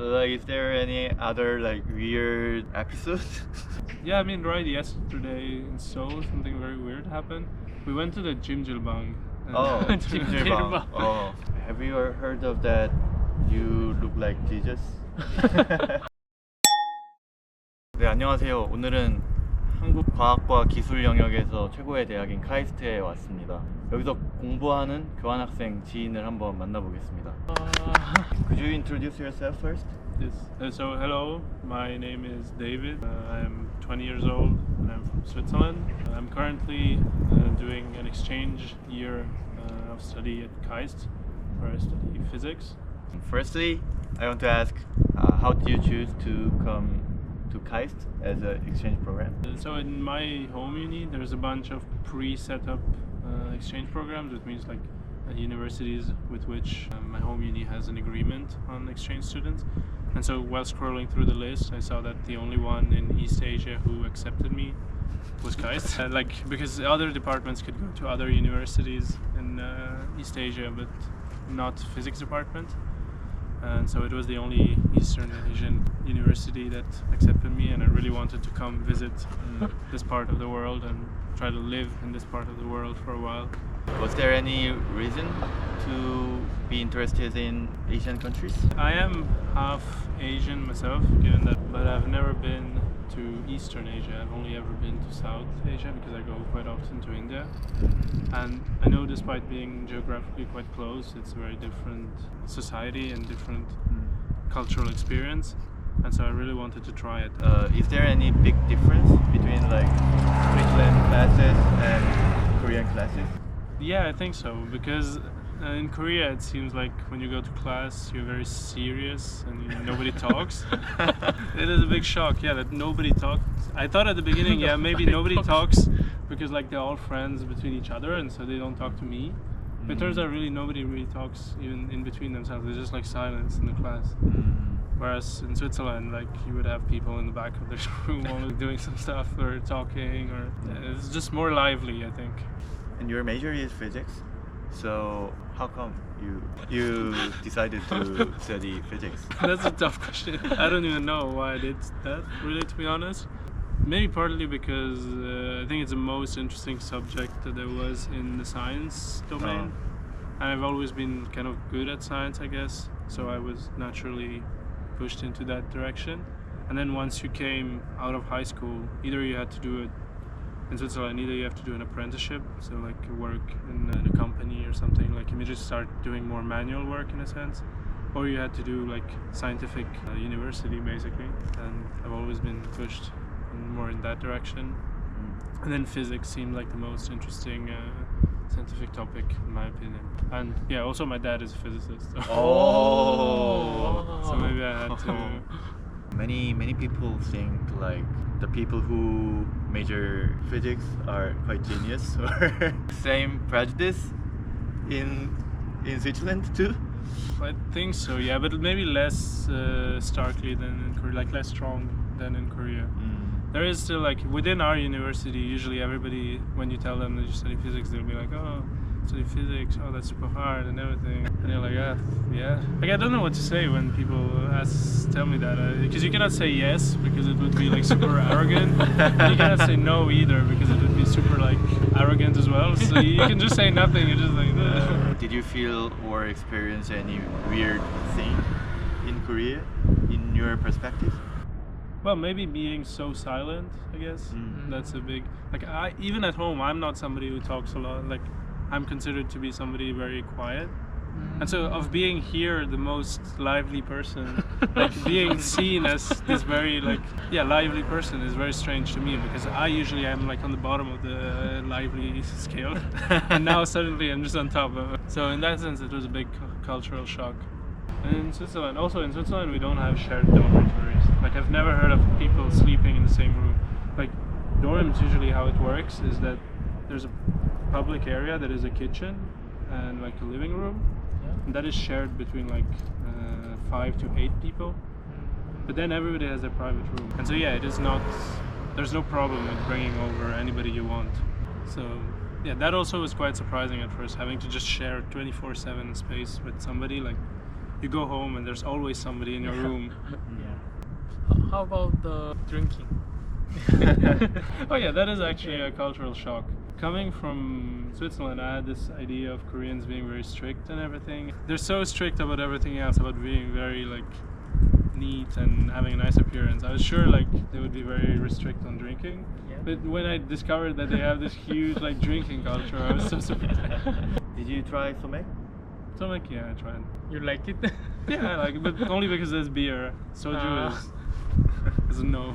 Like, is there any other like weird episode? Yeah, I mean, right yesterday in Seoul, something very weird happened. We went to the Jimjilbang. Oh, Jimjilbang. Oh, have you heard of that? You look like Jesus. 네, 안녕하세요. 오늘은 한국 과학과 기술 영역에서 최고의 대학인 카이스트에 왔습니다. 여기서 공부하는 교환학생 지인을 한번 만나보겠습니다. Could you introduce yourself first? Yes. So hello, my name is David. I'm 20 years old and I'm from Switzerland. I'm currently doing an exchange year of study at Kaist, where I study physics. Firstly, I want to ask, how did you choose to come to Kaist as an exchange program? So in my home uni, there's a bunch of pre-set up exchange programs, which means like universities with which my home uni has an agreement on exchange students. And so while scrolling through the list, I saw that the only one in East Asia who accepted me was Kaist. Because other departments could go to other universities in East Asia, but not physics department. And so it was the only Eastern Asian university that accepted me, and I really wanted to come visit this part of the world and try to live in this part of the world for a while. Was there any reason to be interested in Asian countries? I am half Asian myself, given that, but I've never been to Eastern Asia. I've only ever been to South Asia because I go quite often to India. And I know despite being geographically quite close, it's a very different society and different cultural experience. And so I really wanted to try it. Is there any big difference between like Switzerland classes and Korean classes? Yeah, I think so, because in Korea it seems like when you go to class you're very serious and nobody talks. It is a big shock, yeah, that nobody talks. I thought at the beginning, yeah, maybe nobody talks because like they're all friends between each other and so they don't talk to me. But it turns out really nobody really talks even in between themselves. There's just like silence in the class. Whereas in Switzerland, like you would have people in the back of the room all doing some stuff or talking, or it's just more lively, I think. And your major is physics, so how come you decided to study physics? That's a tough question. I don't even know why I did that, really, to be honest. Maybe partly because I think it's the most interesting subject that there was in the science domain. And I've always been kind of good at science, I guess, so I was naturally pushed into that direction. And then once you came out of high school, either you had to do it in Switzerland, either you have to do an apprenticeship, so like work in a company or something, like you just start doing more manual work in a sense, or you had to do like scientific university basically. And I've always been pushed more in that direction. And then physics seemed like the most interesting scientific topic in my opinion. And yeah, also my dad is a physicist. So, so maybe I had to. Many people think like the people who major physics are quite genius, or same prejudice in Switzerland too. I think so, yeah, but maybe less starkly than in Korea, like less strong than in Korea. There is still like within our university, usually everybody, when you tell them that you study physics, they'll be like, oh, study physics, oh, that's super hard and everything. And you're like, yeah. Like I don't know what to say when people tell me that, because you cannot say yes because it would be like super arrogant. And you cannot say no either because it would be super like arrogant as well. So you can just say nothing. You're just like. Did you feel or experience any weird thing in Korea, in your perspective? Well, maybe being so silent, I guess. That's a big, like even at home, I'm not somebody who talks a lot. Like I'm considered to be somebody very quiet. And so of being here the most lively person, like being seen as this very like lively person is very strange to me, because I usually am like on the bottom of the lively scale and now suddenly I'm just on top of it. So in that sense it was a big cultural shock. And in Switzerland we don't have shared dormitories. Like I've never heard of people sleeping in the same room. Like dorms, usually how it works is that there's a public area that is a kitchen and like a living room, and that is shared between like 5 to 8 people. But then everybody has their private room, and so yeah, it is not. There's no problem with bringing over anybody you want. So yeah, that also was quite surprising at first, having to just share 24/7 space with somebody. Like you go home and there's always somebody in your room. How about the drinking? Oh yeah, that is actually a cultural shock. Coming from Switzerland, I had this idea of Koreans being very strict and everything. They're so strict about everything else, about being very like neat and having a nice appearance. I was sure like they would be very restrict on drinking. Yeah. But when I discovered that they have this huge like drinking culture, I was so surprised. Did you try somek? So I'm like, yeah, I tried. You like it? Yeah, I like it, but only because there's beer. Soju is a no.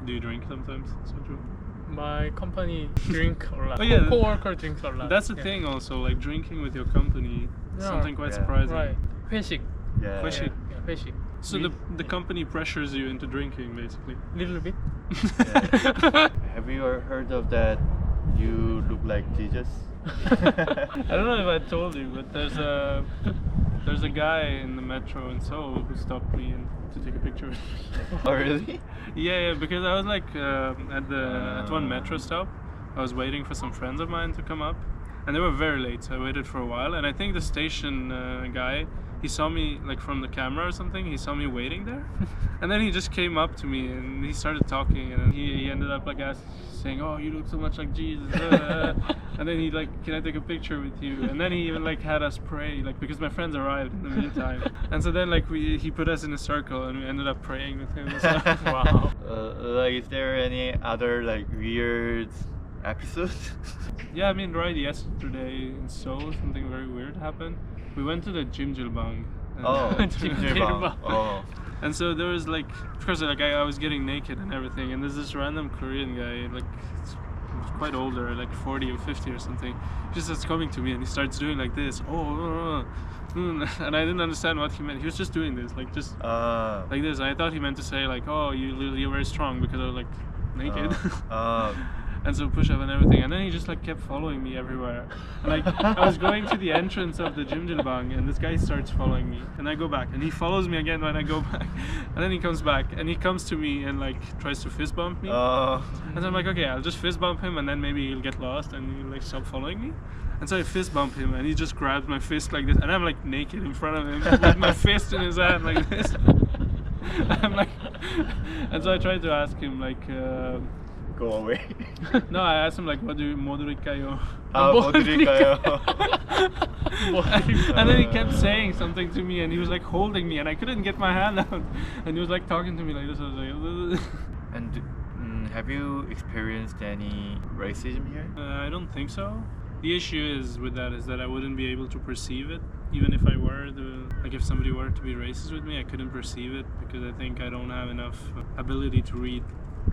Do you drink sometimes soju? My company drink a lot. Oh, yeah. Co-worker drinks a lot. That's the Yeah. thing also, like drinking with your company, Yeah. something quite Yeah. surprising. Right. 회식. Yeah. Question. Yeah, 회식. So the company pressures you into drinking basically. Little bit. Yeah. Have you heard of that? You look like Jesus. I don't know if I told you, but there's a guy in the metro in Seoul who stopped me to take a picture with me. Oh really? Yeah, because I was like at one metro stop. I was waiting for some friends of mine to come up, and they were very late, so I waited for a while. And I think the station guy, he saw me like from the camera or something. He saw me waiting there, and then he just came up to me and he started talking, and he ended up like saying, "Oh, you look so much like Jesus." And then he like, "Can I take a picture with you?" And then he even like had us pray, like because my friends arrived in the meantime. And so then like he put us in a circle and we ended up praying with him. So. Wow. Like, is there any other like weird episodes? Yeah, I mean, right yesterday in Seoul, something very weird happened. We went to the Jimjilbang. Oh, Jimjilbang. Oh. And so there was like, of course, like I was getting naked and everything, and there's this random Korean guy, like quite older, like 40 or 50 or something. He just starts coming to me and he starts doing like this. And I didn't understand what he meant. He was just doing this, like just like this. I thought he meant to say like, "Oh, you're very strong," because I was like naked. And so push up and everything, and then he just like kept following me everywhere. And, like I was going to the entrance of the Jimjilbang, and this guy starts following me, and I go back, and he follows me again when I go back, and then he comes back, and he comes to me and like tries to fist bump me. And so I'm like, okay, I'll just fist bump him, and then maybe he'll get lost and he'll like stop following me. And so I fist bump him, and he just grabs my fist like this, and I'm like naked in front of him with my fist in his hand like this. I'm like, and so I tried to ask him like. Go away. No, I asked him like, "What do you 뭐 드릴까요?" 뭐 드릴까요? And then he kept saying something to me, and he was like holding me, and I couldn't get my hand out, and he was like talking to me like this. I was like, And have you experienced any racism here? I don't think so. The issue is with that is that I wouldn't be able to perceive it, even if I were like if somebody were to be racist with me, I couldn't perceive it because I think I don't have enough ability to read.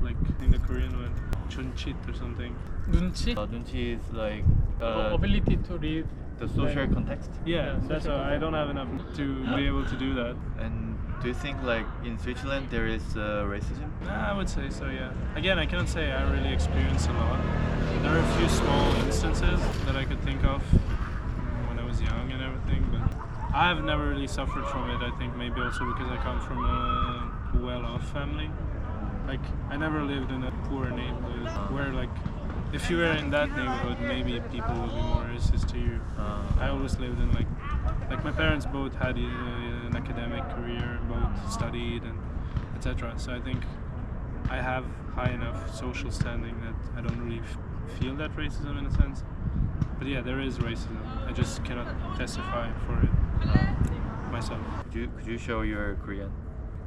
Like in the Korean one, chunchit or something. 눈치? 눈치 is like Ability to read. the social context. Yeah, that's why I don't have enough to be able to do that. And do you think like in Switzerland there is racism? I would say so, yeah. Again, I cannot say I really experienced a lot. There are a few small instances that I could think of when I was young and everything, but I've never really suffered from it. I think maybe also because I come from a well-off family. Like, I never lived in a poor neighborhood where, like, if you were in that neighborhood, maybe people would be more racist to you. I always lived in, like my parents both had an academic career, both studied, and etc. So I think I have high enough social standing that I don't really feel that racism in a sense. But yeah, there is racism. I just cannot testify for it myself. Could you show your Korean?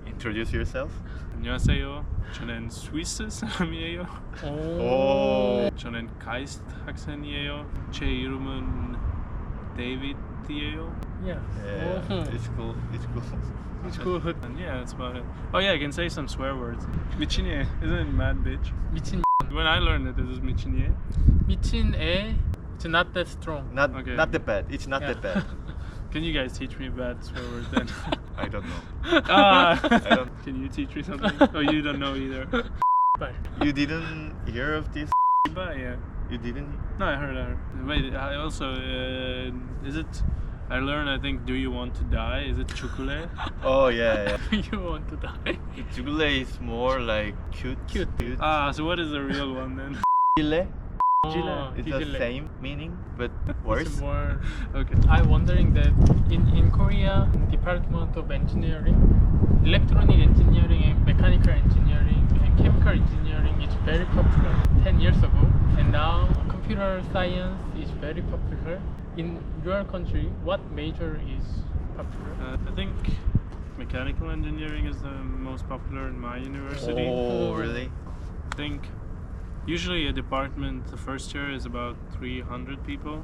Introduce yourself. 안녕하세요. 저는 스위스 사람이에요. 오. 저는 카이스트 학생이에요. 제 이름은 데이비드예요. Yeah. Yeah, it's cool. It's cool. It's good. And yeah, that's about it. Oh yeah, I can say some swear words. 미친애, isn't it mad bitch? 미친 When I learned it, this is 미친애. 미친 애. It's not that strong. Not Okay. not that bad. It's not Yeah. that bad. Can you guys teach me a bad swear word then? I don't know. Ah, I don't. can you teach me something? Oh, you don't know either. But You didn't hear of this? But yeah. You didn't? No, I heard. Wait, I also is it? I learned. I think. Do you want to die? Is it chukule? Oh yeah, yeah. you want to die? Jugule is more like cute. Cute. Ah, so what is the real one then? Chile? It's the 디질레. same meaning but It's worse. more. Okay. I'm wondering that in Korea, Department of Engineering, electronic engineering and mechanical engineering and chemical engineering is very popular 10 years ago, and now computer science is very popular. In your country, what major is popular? I think mechanical engineering is the most popular in my university. Oh, really? I think usually a department, the first year is about 300 people.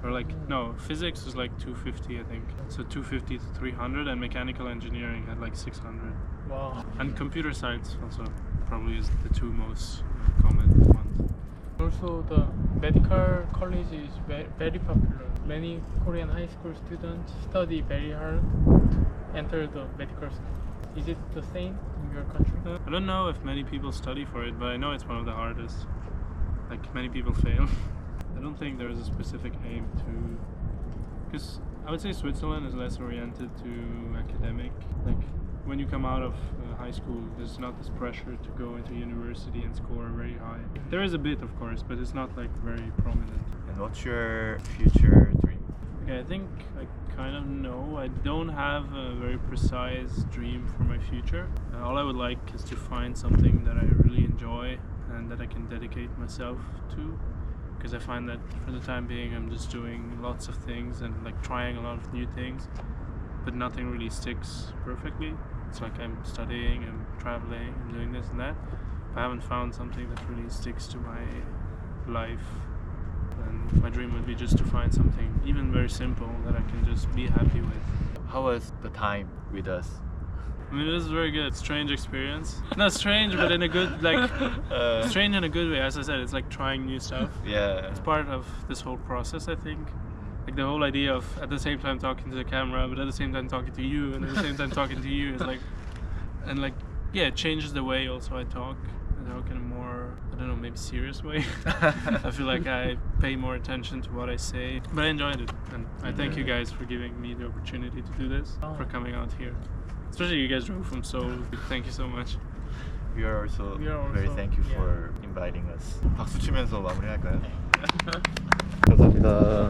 Or like, no, physics is like 250, I think. So 250 to 300, and mechanical engineering had like 600. Wow. And computer science also probably is the two most common ones. Also, the medical college is very popular. Many Korean high school students study very hard to enter the medical school. Is it the same in your country? I don't know if many people study for it, but I know it's one of the hardest. Like, many people fail. I don't think there is a specific aim to... Because I would say Switzerland is less oriented to academic. Like, when you come out of high school, there's not this pressure to go into university and score very high. There is a bit, of course, but it's not like very prominent. And what's your future dream? Okay, I think I kind of know. I don't have a very precise dream for my future. All I would like is to find something that I really enjoy and that I can dedicate myself to. Because I find that for the time being I'm just doing lots of things and like trying a lot of new things, but nothing really sticks perfectly. It's like I'm studying, I'm traveling, I'm doing this and that. If I haven't found something that really sticks to my life, then my dream would be just to find something even very simple that I can just be happy with. How was the time with us? I mean, this is very good. Strange experience. Not strange, but in a good, like, strange in a good way. As I said, it's like trying new stuff. Yeah. It's part of this whole process, I think. Like the whole idea of at the same time talking to the camera, but at the same time talking to you, and at the same time talking to you is like, and like, yeah, it changes the way also I talk. I talk in a more, I don't know, maybe serious way. I feel like I pay more attention to what I say, but I enjoyed it, and I thank you guys for giving me the opportunity to do this, for coming out here. Especially you guys drove from Seoul. Thank you so much. We are also also- very thank you yeah. for inviting us. 박수 치면서 마무리할까요? 감사합니다.